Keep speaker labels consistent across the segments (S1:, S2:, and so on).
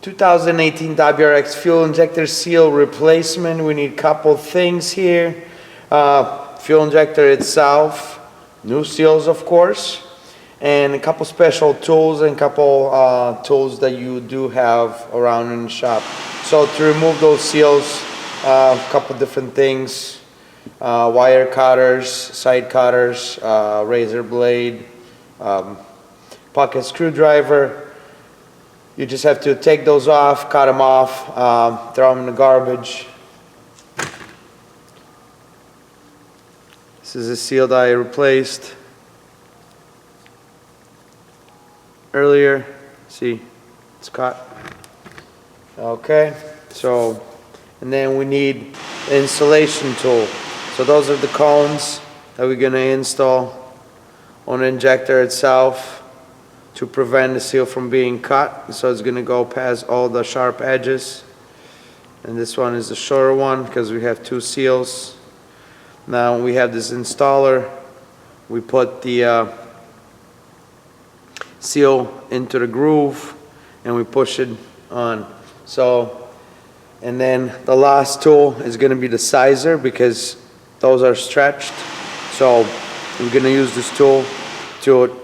S1: 2018 WRX fuel injector seal replacement. We need a couple things here. Fuel injector itself, new seals of course, and a couple special tools and a couple tools that you do have around in the shop. So to remove those seals, a couple different things, wire cutters, side cutters, razor blade, pocket screwdriver. You just have to take those off, cut them off, throw them in the garbage. This is a seal that I replaced earlier. See, it's cut. Okay, so, and then we need the installation tool. So those are the cones that we're gonna install on the injector itself to prevent the seal from being cut. So it's gonna go past all the sharp edges. And this one is the shorter one because we have two seals. Now we have this installer. We put the seal into the groove and we push it on. So, and then the last tool is gonna be the sizer because those are stretched. So we're gonna use this tool to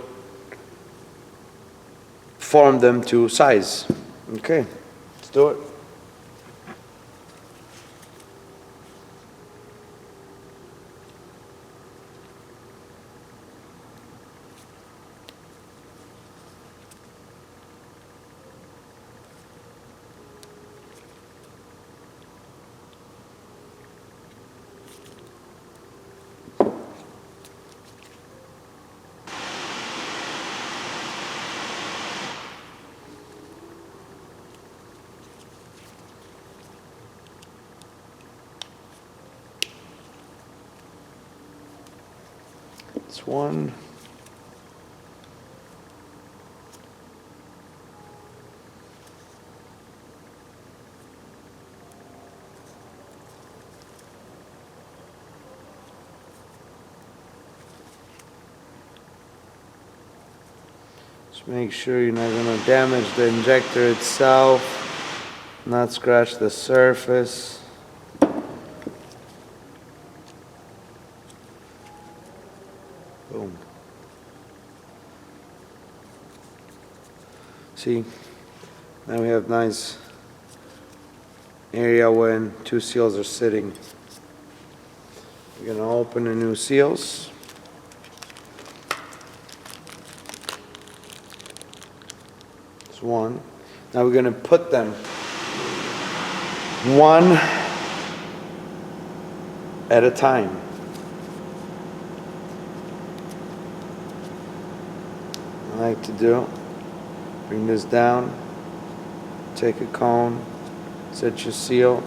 S1: form them to size. Okay, let's do it. It's one. Just make sure you're not going to damage the injector itself, not scratch the surface. Boom. See, now we have nice area when two seals are sitting. We're going to open the new seals. It's one. Now we're going to put them one at a time. I like to do, bring this down, take a cone, set your seal.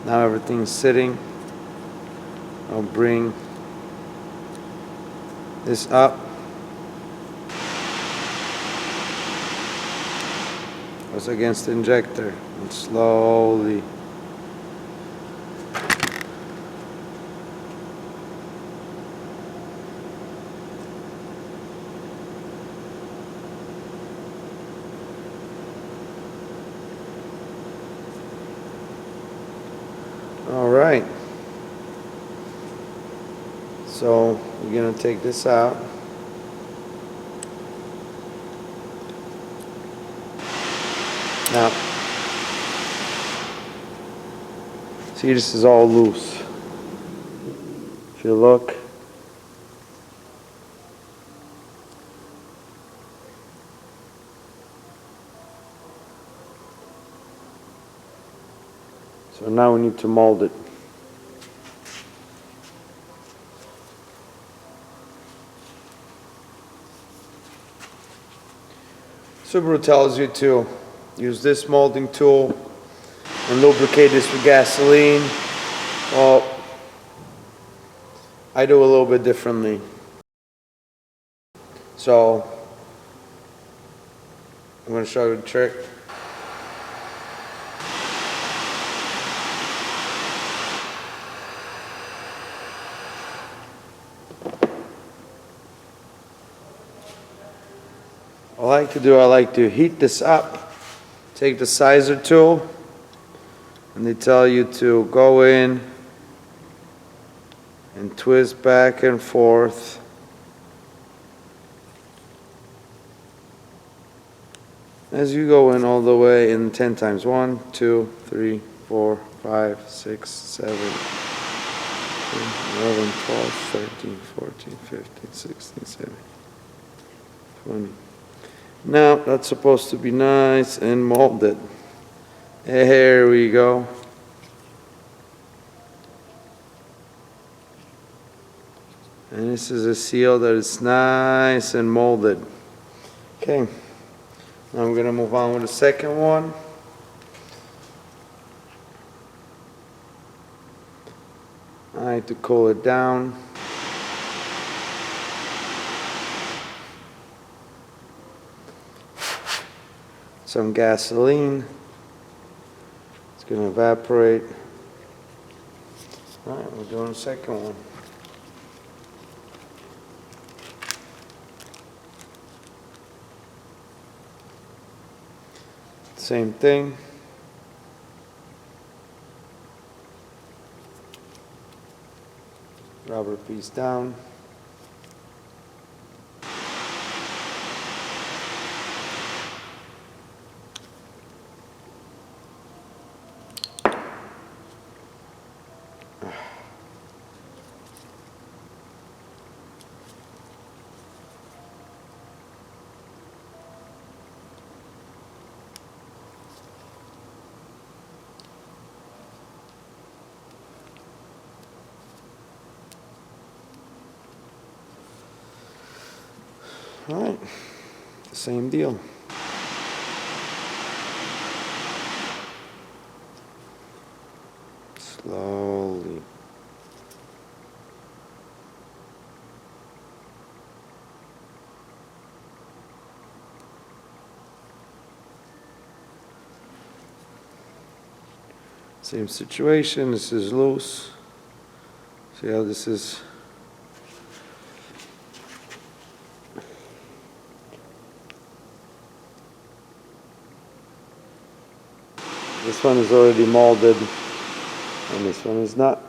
S1: Now everything's sitting. I'll bring this up. Goes against the injector and slowly all right. So we're going to take this out. Now, see, this is all loose. If you look, so now we need to mold it. Subaru tells you to use this molding tool and lubricate this with gasoline. Well, I do a little bit differently. So I'm going to show you the trick. I like to heat this up. Take the sizer tool, and they tell you to go in and twist back and forth. As you go in all the way in 10 times. 1, 2, 3, 4, 5, 6, 7, 11, 12, 13, 14, 15, 16, 17, 20. Now that's supposed to be nice and molded. There we go. And this is a seal that is nice and molded. Okay. Now I'm going to move on with the second one. I need to cool it down. Some gasoline. It's going to evaporate. All right, we're doing the second one. Same thing. Rubber piece down. All right, same deal. Slowly. Same situation, this is loose. See how this is? This one is already molded, and this one is not.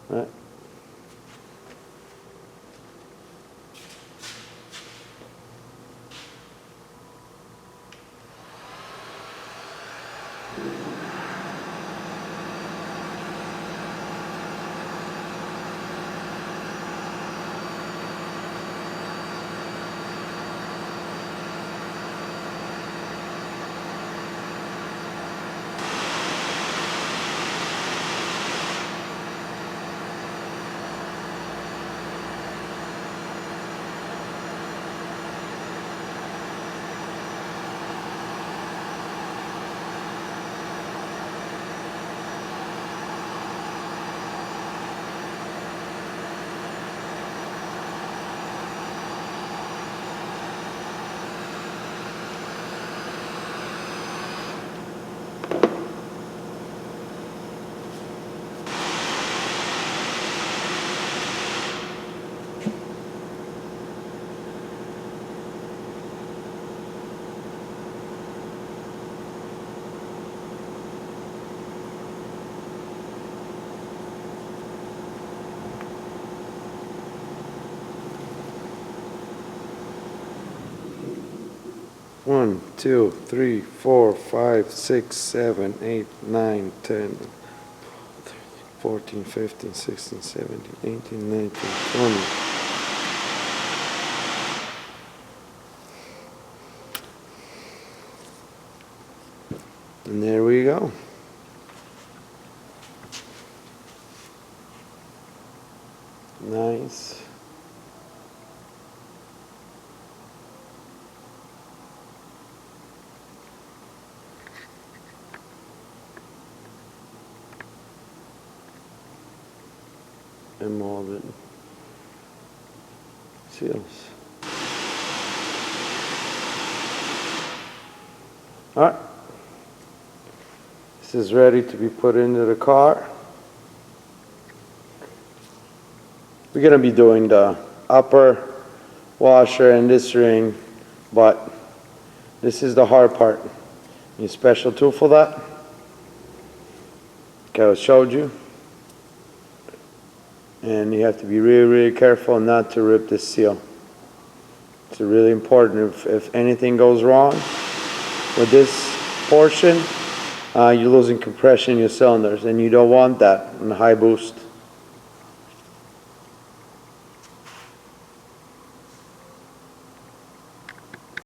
S1: Right? One, 2, 3, 4, 5, 6, 7, 8, 9, 10, 14, 15, 16, 17, 18, 19, 20. And there we go. Nice. And molded seals. All right. This is ready to be put into the car. We're gonna be doing the upper washer and this ring, but this is the hard part. Need a special tool for that. Okay, I showed you. And you have to be really, really careful not to rip this seal. It's really important. If anything goes wrong with this portion, you're losing compression in your cylinders, and you don't want that in high boost.